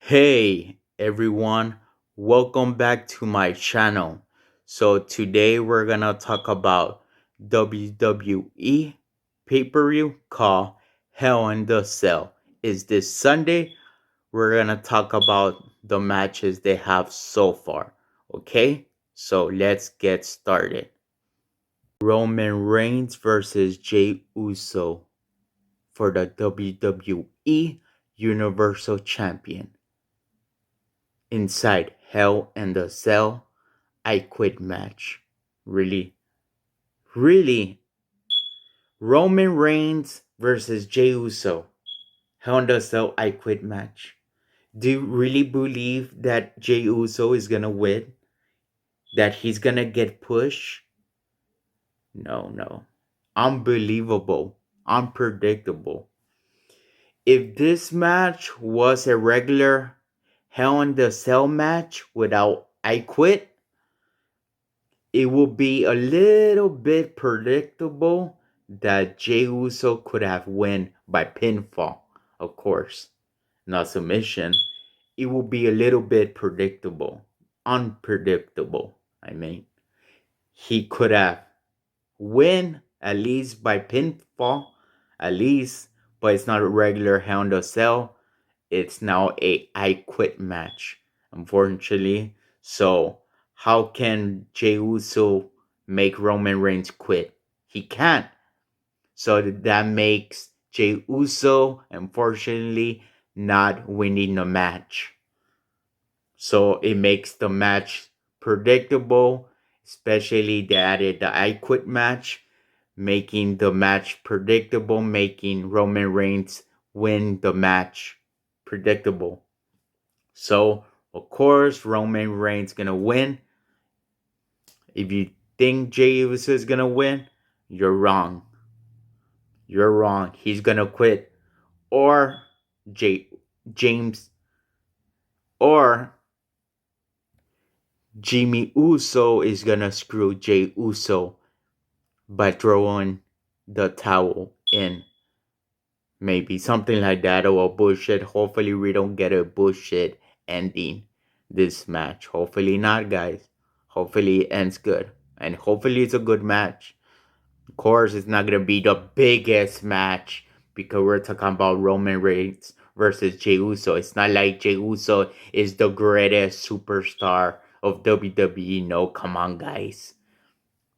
Hey everyone, welcome back to my channel. So today we're gonna talk about WWE pay-per-view called Hell in the Cell. Is this Sunday? We're gonna talk about the matches they have so far. Okay, so let's get started. Roman Reigns versus Jey Uso for the WWE Universal Champion. Inside Hell in the Cell, I Quit match. Really? Really? Roman Reigns versus Jey Uso. Hell in the Cell, I Quit match. Do you really believe that Jey Uso is gonna win? That he's gonna get pushed? No, no. Unbelievable. Unpredictable. If this match was a regular Hell in the Cell match without I Quit, it will be a little bit predictable that Jey Uso could have won by pinfall, of course, not submission. It will be a little bit predictable, unpredictable. I mean, he could have win at least by pinfall, at least, but it's not a regular Hell in a Cell. It's now a I Quit match, unfortunately. So how can Jey Uso make Roman Reigns quit? He can't. So that makes Jey Uso, unfortunately, not winning the match. So it makes the match predictable, especially they added the I Quit match, making the match predictable, making Roman Reigns win the match predictable. So, of course, Roman Reigns gonna win. If you think Jey Uso is gonna win, you're wrong. You're wrong. He's gonna quit. Or James or Jimmy Uso is gonna screw Jey Uso by throwing the towel in. Maybe something like that or bullshit. Hopefully we don't get a bullshit ending this match. Hopefully not, guys. Hopefully it ends good. And hopefully it's a good match. Of course, it's not gonna be the biggest match because we're talking about Roman Reigns versus Jey Uso. It's not like Jey Uso is the greatest superstar of WWE. No, come on, guys.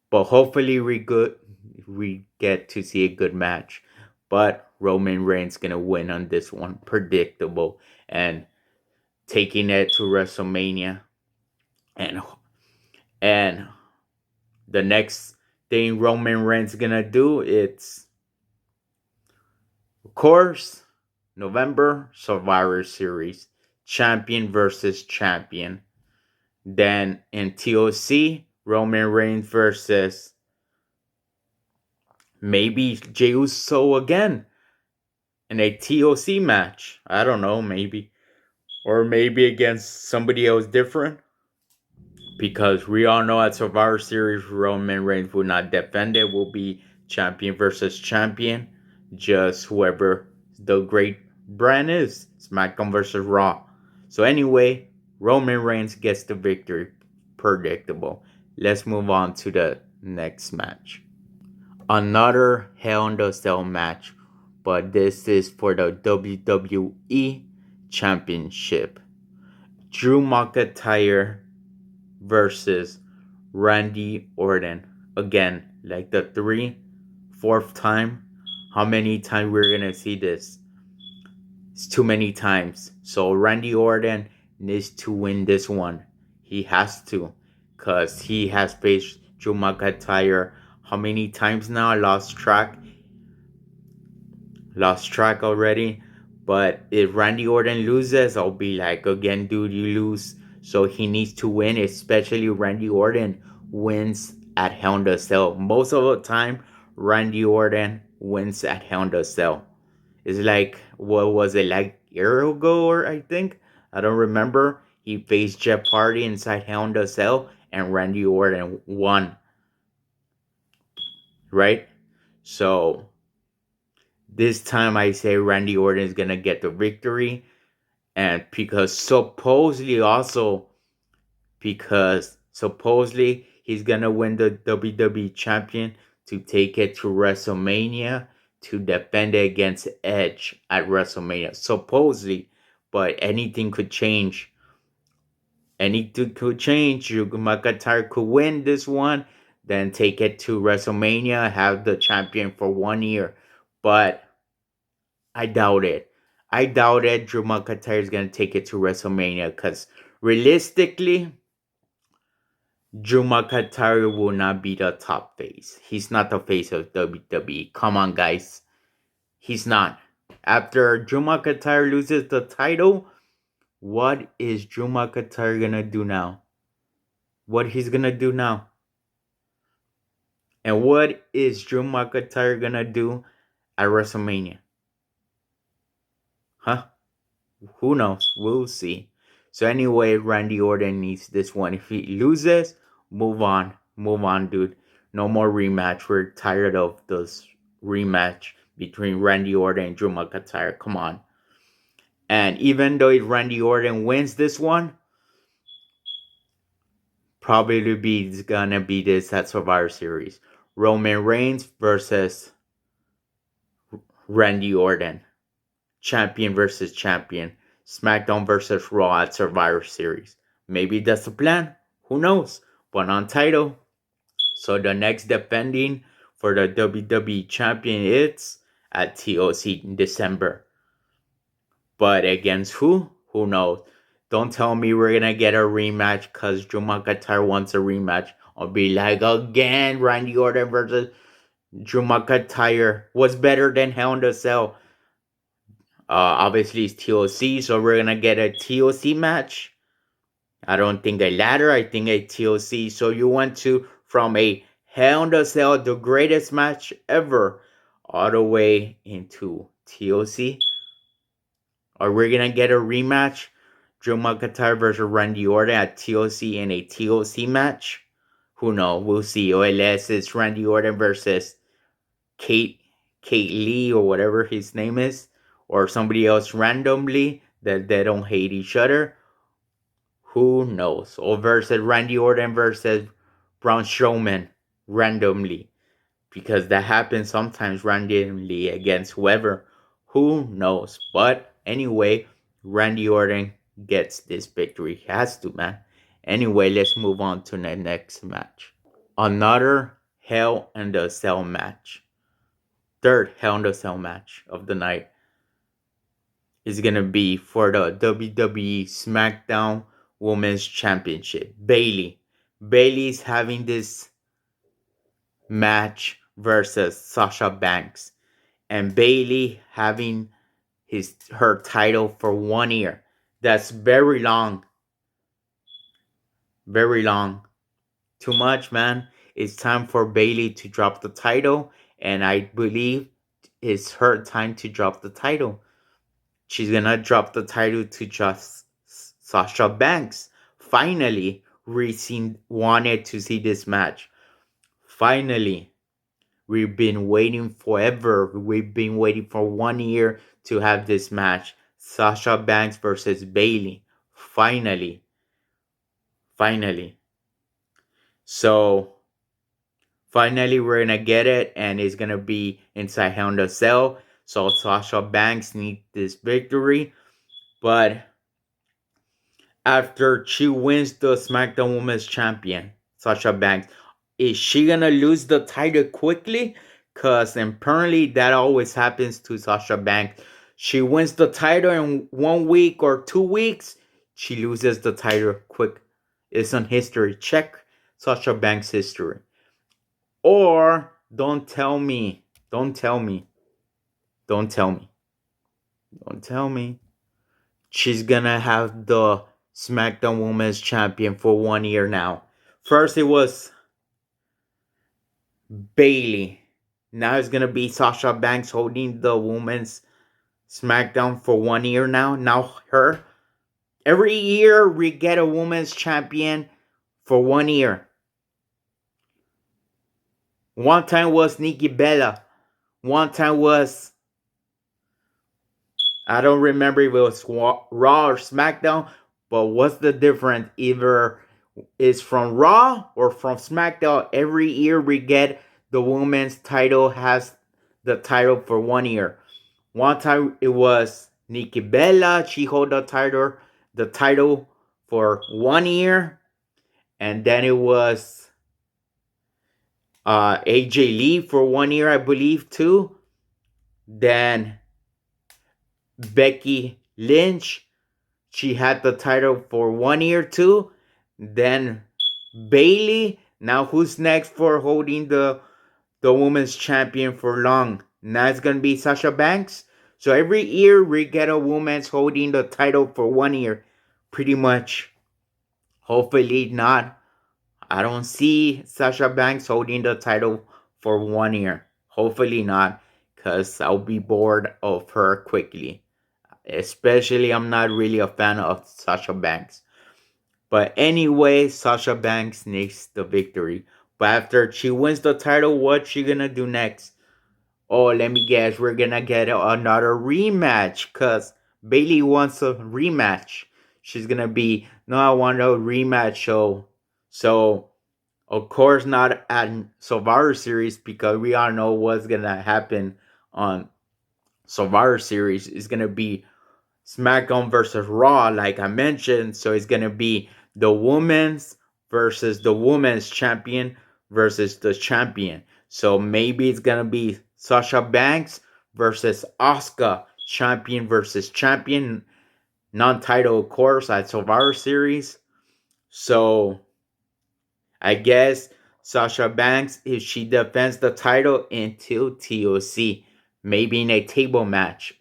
But hopefully we get to see a good match. But Roman Reigns gonna win on this one, predictable, and taking it to WrestleMania. And and the next thing Roman Reigns gonna do, it's of course November Survivor Series, champion versus champion. Then in TOC, Roman Reigns versus maybe Jey Uso again in a TOC match. I don't know, maybe. Or maybe against somebody else different. Because we all know at Survivor Series, Roman Reigns will not defend it. Will be champion versus champion. Just whoever the great brand is. SmackDown versus Raw. So anyway, Roman Reigns gets the victory. Predictable. Let's move on to the next match. Another Hell in the Cell match, but this is for the WWE Championship. Drew McIntyre versus Randy Orton. Again, like the fourth time. How many times we're gonna see this? It's too many times. So Randy Orton needs to win this one. He has to, cause he has faced Drew McIntyre how many times now? I lost track already. But if Randy Orton loses, I'll be like, again, dude, you lose. So he needs to win, especially Randy Orton wins at Hell in a Cell. Most of the time, Randy Orton wins at Hell in a Cell. It's like, what was it, like a year ago, or I think? I don't remember. He faced Jeff Hardy inside Hell in a Cell, and Randy Orton won, right? So this time I say Randy Orton is gonna get the victory. And because supposedly he's gonna win the WWE champion to take it to WrestleMania to defend it against Edge at WrestleMania. Supposedly, but anything could change. Anything could change. Drew McIntyre could win this one, then take it to WrestleMania, have the champion for 1 year. But I doubt it. I doubt it. Drew McIntyre is gonna take it to WrestleMania because realistically, Drew McIntyre will not be the top face. He's not the face of WWE. Come on, guys. He's not. After Drew McIntyre loses the title, what is Drew McIntyre gonna do now? What he's gonna do now? And what is Drew McIntyre gonna do at WrestleMania? Huh? Who knows? We'll see. So anyway, Randy Orton needs this one. If he loses, move on. Move on, dude. No more rematch. We're tired of this rematch between Randy Orton and Drew McIntyre. Come on. And even though Randy Orton wins this one, probably gonna be this at Survivor Series. Roman Reigns versus Randy Orton. Champion versus champion. SmackDown versus Raw at Survivor Series. Maybe that's the plan. Who knows? But on title. So the next defending for the WWE champion is at TOC in December. But against who? Who knows? Don't tell me we're gonna get a rematch because Drew McIntyre wants a rematch. I'll be like, again, Randy Orton versus Drew McIntyre. What's better than Hell in a Cell? Obviously, it's TOC, so we're gonna get a TOC match. I don't think a ladder, I think a TOC. So you went to from a Hell in a Cell, the greatest match ever, all the way into TOC. Are we gonna get a rematch? Drew McIntyre versus Randy Orton at TOC in a TOC match? Who knows? We'll see. Or unless it's Randy Orton versus Kate Lee or whatever his name is, or somebody else randomly that they don't hate each other. Who knows? Or versus Randy Orton versus Braun Strowman randomly. Because that happens sometimes randomly against whoever. Who knows? But anyway, Randy Orton gets this victory. He has to, man. Anyway, let's move on to the next match. Another Hell in the Cell match. Third Hell in a Cell match of the night is going to be for the WWE SmackDown Women's Championship. Bayley. Bayley's having this match versus Sasha Banks. And Bayley having her title for 1 year. That's very long. Very long. Too much, man. It's time for Bayley to drop the title. And I believe it's her time to drop the title. She's gonna drop the title to just Sasha Banks. Finally, Racing wanted to see this match. Finally, we've been waiting forever. We've been waiting for 1 year to have this match. Sasha Banks versus Bayley. Finally. Finally. So, finally, we're gonna get it, and it's gonna be inside Hell in a Cell. So, Sasha Banks needs this victory. But after she wins the SmackDown Women's Champion, Sasha Banks, is she gonna lose the title quickly? Because apparently that always happens to Sasha Banks. She wins the title in 1 week or 2 weeks. She loses the title quick. It's on history. Check Sasha Banks' history. Or don't tell me. Don't tell me. Don't tell me. Don't tell me. She's gonna have the SmackDown Women's Champion for 1 year now. First it was Bayley. Now it's gonna be Sasha Banks holding the Women's SmackDown for 1 year now. Now her. Every year we get a Women's Champion for 1 year. One time was Nikki Bella. One time was I don't remember if it was Raw or SmackDown, but what's the difference? Either it's from Raw or from SmackDown. Every year we get the women's title has the title for 1 year. One time it was Nikki Bella. She hold the title for 1 year, and then it was AJ Lee for 1 year, I believe, too. Then Becky Lynch, she had the title for 1 year too. Then Bailey. Now who's next for holding the women's champion for long? Now it's gonna be Sasha Banks. So every year we get a woman's holding the title for 1 year, pretty much. Hopefully not. I don't see Sasha Banks holding the title for 1 year. Hopefully not, cause I'll be bored of her quickly. Especially, I'm not really a fan of Sasha Banks. But anyway, Sasha Banks needs the victory. But after she wins the title, what's she gonna do next? Oh, let me guess, we're gonna get another rematch because Bailey wants a rematch. She's gonna be, no, I want a rematch show. So, of course, not at Survivor Series because we all know what's gonna happen on Survivor Series. It's gonna be SmackDown versus Raw, like I mentioned. So it's gonna be the women's versus the women's champion versus the champion. So maybe it's gonna be Sasha Banks versus Asuka, champion versus champion, non-title, of course, at Survivor Series. So I guess Sasha Banks, if she defends the title until TOC, maybe in a table match,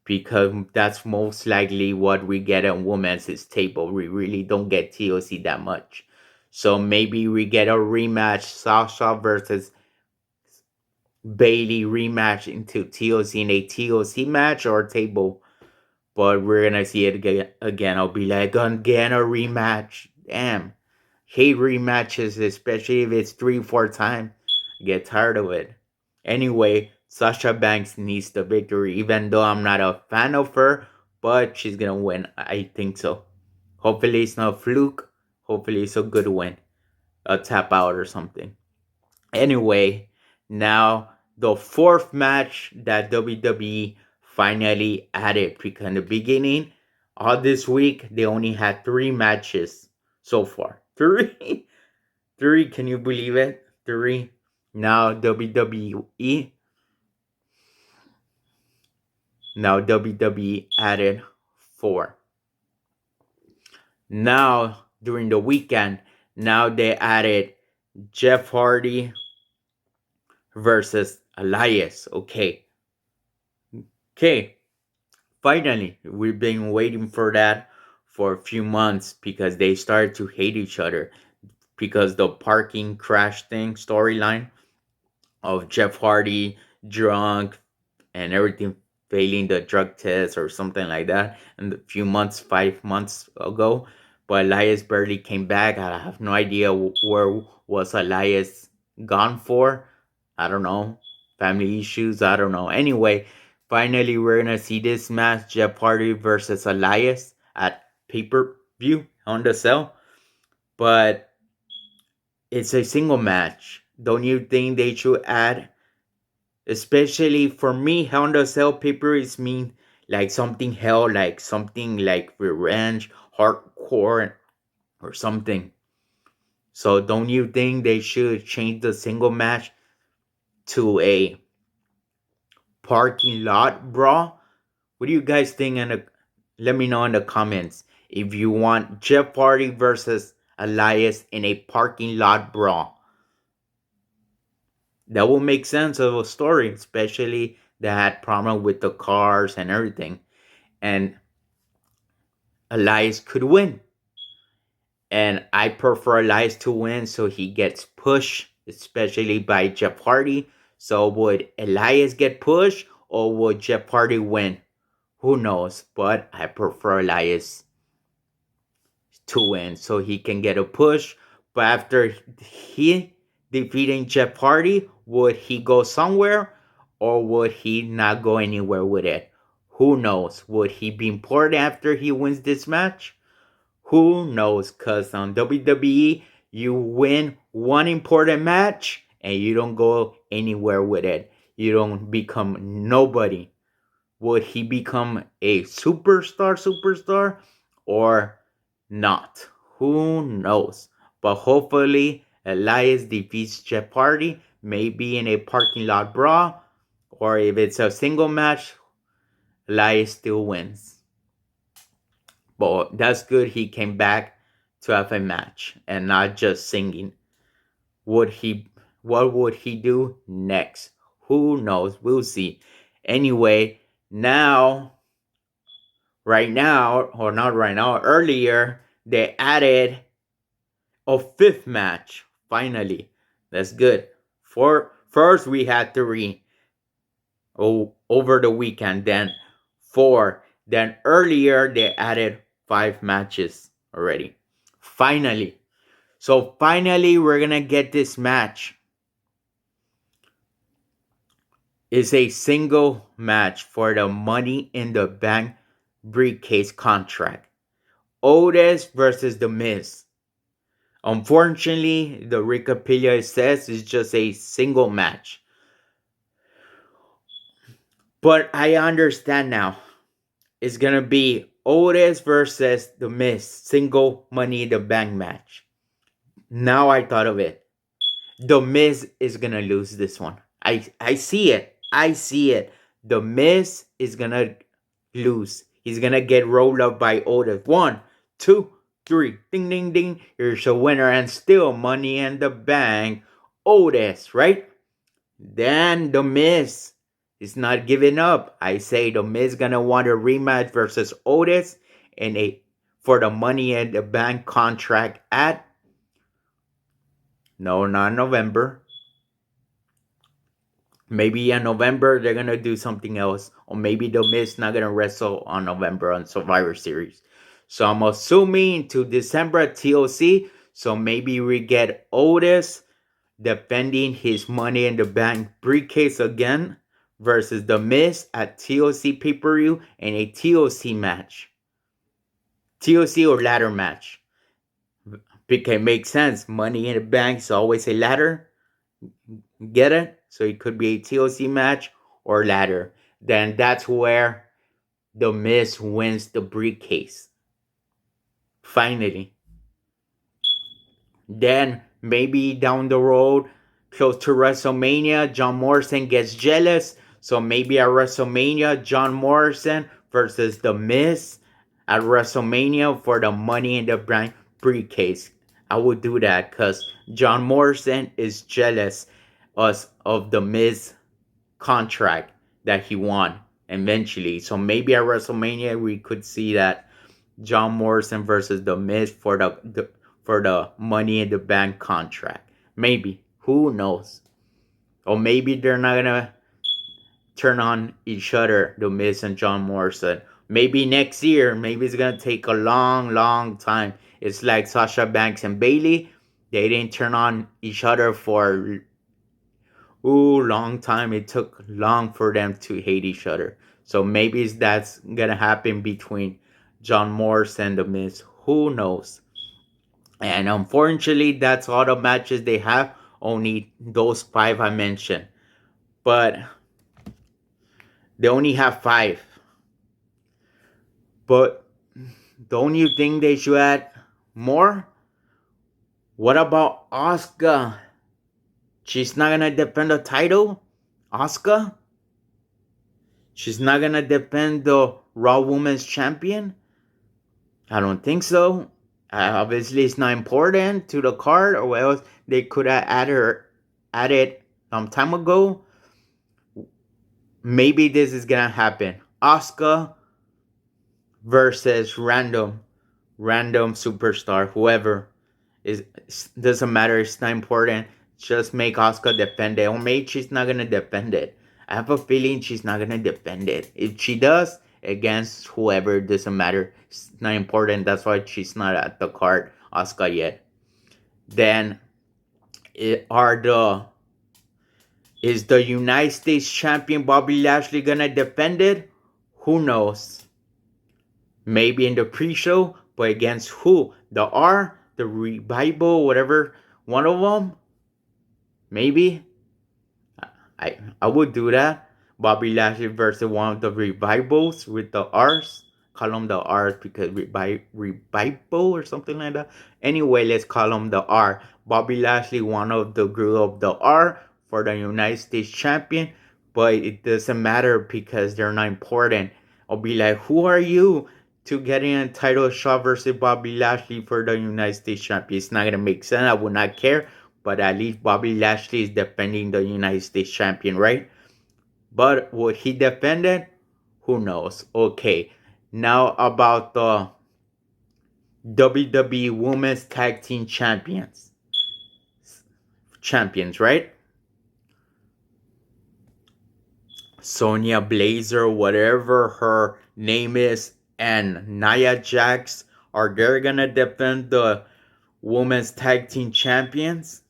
because that's most likely what we get at women's table. We really don't get TOC that much. So maybe we get a rematch, Sasha versus Bailey rematch into TOC in a TOC match or table. But we're gonna see it again. I'll be like, again a rematch. Damn. Hate rematches, especially if it's 3-4 times. I get tired of it. Anyway, Sasha Banks needs the victory, even though I'm not a fan of her, but she's gonna win. I think so. Hopefully it's not a fluke. Hopefully it's a good win. A tap out or something. Anyway, now the fourth match that WWE finally added, because in the beginning, all this week, they only had 3 matches so far. Three? Three, can you believe it? Three. Now WWE added 4. Now during the weekend, now they added Jeff Hardy versus Elias. Okay. Finally, we've been waiting for that for a few months because they started to hate each other because the parking crash thing storyline of Jeff Hardy drunk and everything, failing the drug test or something like that, and a few months, 5 months ago. But Elias barely came back. I have no idea where was Elias gone for. I don't know. Family issues. I don't know. Anyway, finally we're gonna see this match: Jeff Hardy versus Elias at pay-per-view on the cell. But it's a single match. Don't you think they should add, especially for me, Hell in a Cell papers mean like something hell, like something like revenge, hardcore, or something. So don't you think they should change the single match to a parking lot brawl? What do you guys think? Let me know in the comments if you want Jeff Hardy versus Elias in a parking lot brawl. That will make sense of a story, especially that had problem with the cars and everything. And Elias could win. And I prefer Elias to win so he gets pushed, especially by Jeff Hardy. So would Elias get pushed or would Jeff Hardy win? Who knows? But I prefer Elias to win so he can get a push. But after he defeating Jeff Hardy, would he go somewhere or would he not go anywhere with it? Who knows? Would he be important after he wins this match? Who knows? Because on WWE, you win one important match and you don't go anywhere with it. You don't become nobody. Would he become a superstar, or not? Who knows? But hopefully, Elias defeats Jeff Hardy, maybe in a parking lot brawl, or if it's a single match, Elias still wins. But that's good he came back to have a match and not just singing. Would he what would he do next? Who knows? We'll see. Anyway, now right now, or not right now, earlier they added a fifth match. Finally. That's good. First we had three over the weekend, then four. Then earlier they added 5 matches already. Finally. So finally we're gonna get this match. It's a single match for the Money in the Bank briefcase contract. Otis versus The Miz. Unfortunately, the Wikipedia says it's just a single match. But I understand now. It's gonna be Otis versus The Miz, single Money in the Bank match. Now I thought of it. The Miz is gonna lose this one. I see it. I see it. The Miz is gonna lose. He's gonna get rolled up by Otis. 1, 2, 3. Ding ding ding. Here's a winner and still Money in the Bank. Otis, right? Then The Miz is not giving up. I say The Miz gonna want a rematch versus Otis in for the Money in the Bank contract at no, not November. Maybe in November they're gonna do something else, or maybe The Miz not gonna wrestle on November on Survivor Series. So I'm assuming to December at TLC. So maybe we get Otis defending his Money in the Bank briefcase again versus The Miz at TLC pay-per-view in a TLC match. TLC or ladder match. It makes sense. Money in the Bank is always a ladder. Get it? So it could be a TLC match or ladder. Then that's where The Miz wins the briefcase. Finally. Then maybe down the road, close to WrestleMania, John Morrison gets jealous. So maybe at WrestleMania, John Morrison versus The Miz at WrestleMania for the Money in the Bank briefcase. I would do that because John Morrison is jealous of The Miz contract that he won eventually. So maybe at WrestleMania we could see that John Morrison versus The Miz for the Money in the Bank contract. Maybe. Who knows? Or maybe they're not gonna turn on each other, The Miz and John Morrison. Maybe next year. Maybe it's gonna take a long time. It's like Sasha Banks and Bailey. They didn't turn on each other for long time. It took long for them to hate each other. So maybe that's gonna happen between John Morrison and The Miz. Who knows? And unfortunately, that's all the matches they have. Only those 5 I mentioned. But they only have 5. But don't you think they should add more? What about Asuka? She's not gonna defend the title? Asuka? She's not gonna defend the Raw Women's Champion? I don't think so. Obviously, it's not important to the card, or else they could have added some time ago. Maybe this is gonna happen. Asuka versus random superstar, whoever. Doesn't matter. It's not important. Just make Asuka defend it. Or maybe she's not gonna defend it. I have a feeling she's not gonna defend it. If she does, against whoever, doesn't matter. It's not important. That's why she's not at the card, Asuka, yet. Then is the United States champion Bobby Lashley gonna defend it? Who knows? Maybe in the pre-show, but against who? The R, the Revival, whatever, one of them. Maybe I would do that. Bobby Lashley versus one of the Revivals with the R's. Call them the R's because Revival or something like that. Anyway, let's call them the R. Bobby Lashley, one of the group of the R for the United States champion. But it doesn't matter because they're not important. I'll be like, who are you to getting a title shot versus Bobby Lashley for the United States champion? It's not going to make sense. I would not care. But at least Bobby Lashley is defending the United States champion, right? But would he defend it? Who knows? Okay. Now about the WWE Women's Tag Team Champions. Champions, right? Sonya Blazer, whatever her name is, and Nia Jax, are they gonna defend the Women's Tag Team Champions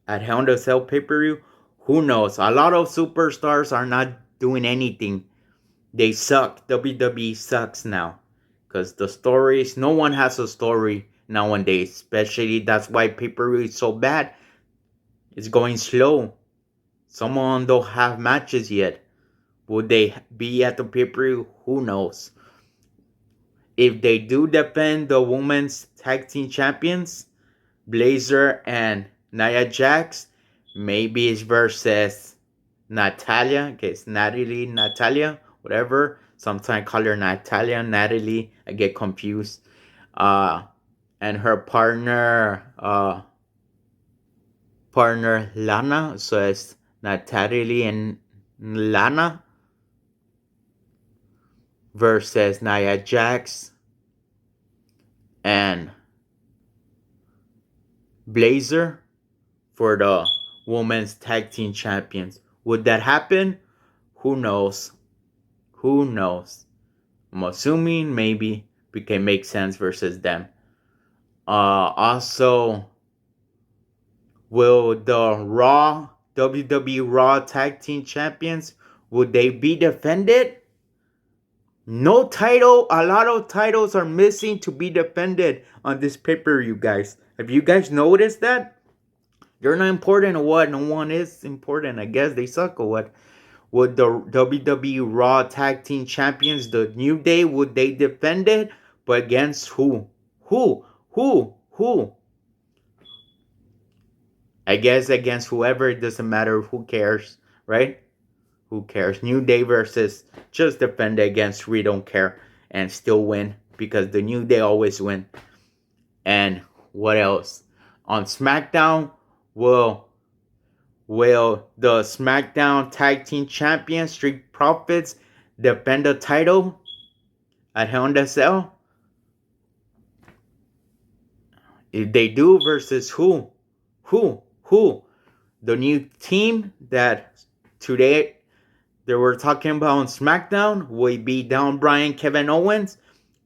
at Hell in a Cell pay-per-view? Who knows? A lot of superstars are not doing anything. They suck. WWE sucks now. Because the stories, no one has a story nowadays. Especially that's why pay-per-view is so bad. It's going slow. Some of them don't have matches yet. Would they be at the pay-per-view? Who knows? If they do defend the Women's Tag Team Champions, Blazer and Nia Jax, maybe it's versus Natalia. Okay, it's Natalia, whatever. Sometimes call her Natalie. I get confused. And her partner Lana. So it's Natalie and Lana versus Nia Jax and Blazer for the Women's Tag Team Champions. Would that happen? Who knows? Who knows? I'm assuming maybe we can make sense versus them. Also, will the WWE Raw Tag Team Champions, would they be defended? No title. A lot of titles are missing to be defended on this pay-per-view, guys. Have you guys noticed that? They're not important or what? No one is important. I guess they suck or what? Would the WWE Raw Tag Team Champions, the New Day, would they defend it? But against who? Who? I guess against whoever. It doesn't matter. Who cares, right? Who cares? New Day versus just defend it against we don't care and still win because the New Day always win. And what else? On SmackDown, will the SmackDown Tag Team Champions, Street Profits, defend the title at Hell in a Cell? If they do, versus who? Who? The new team that today they were talking about on SmackDown will be Daniel Bryan, Kevin Owens,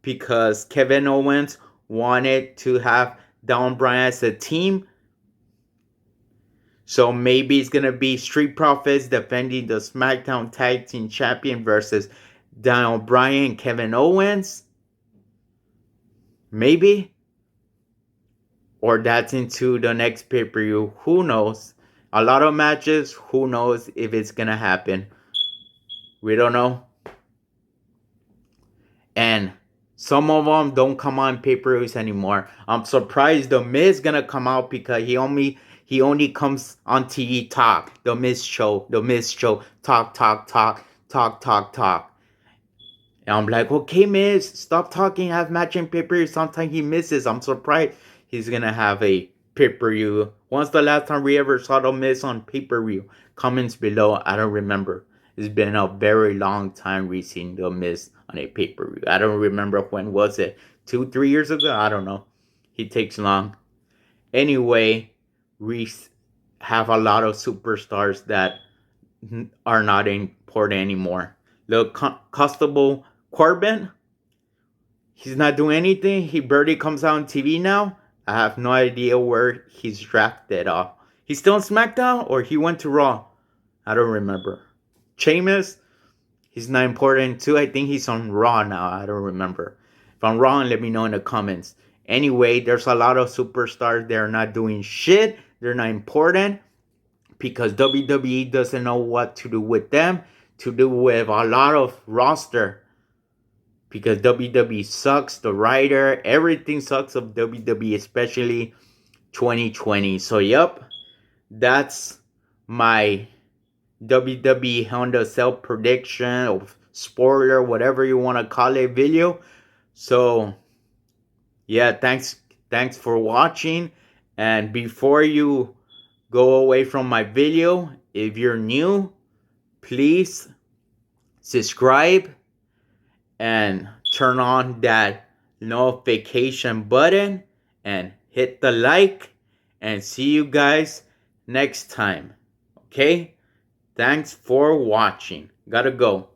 because Kevin Owens wanted to have Daniel Bryan as a team. So maybe it's going to be Street Profits defending the SmackDown Tag Team Champion versus Daniel Bryan, Kevin Owens. Maybe. Or that's into the next pay-per-view. Who knows? A lot of matches. Who knows if it's going to happen? We don't know. And some of them don't come on pay-per-views anymore. I'm surprised The Miz gonna come out because he only comes on TV talk. The Miz show. Talk. And I'm like, okay, Miz, stop talking, have matching pay-per-view. Sometimes he misses. I'm surprised he's gonna have a pay-per-view. When's the last time we ever saw The Miz on pay-per-view? Comments below. I don't remember. It's been a very long time we've seen The Miz on a pay-per-view. I don't remember when was it. 2-3 years ago? I don't know. He takes long. Anyway, we have a lot of superstars that are not important anymore. The Constable Corbin, he's not doing anything. He barely comes out on TV now. I have no idea where he's drafted off. He's still on SmackDown or he went to Raw? I don't remember. Sheamus, He's not important too. I think he's on Raw now. I don't remember. If I'm wrong, let me know in the comments. Anyway, there's a lot of superstars. They're not doing shit. They're not important because WWE doesn't know what to do with them, to do with a lot of roster. Because WWE sucks, the writer, everything sucks of WWE, especially 2020. So, yep, that's my WWE Hell in a Cell prediction or spoiler, whatever you want to call it, video. So, yeah, thanks for watching. And before you go away from my video, if you're new, please subscribe and turn on that notification button and hit the like, and see you guys next time. Okay? Thanks for watching. Gotta go.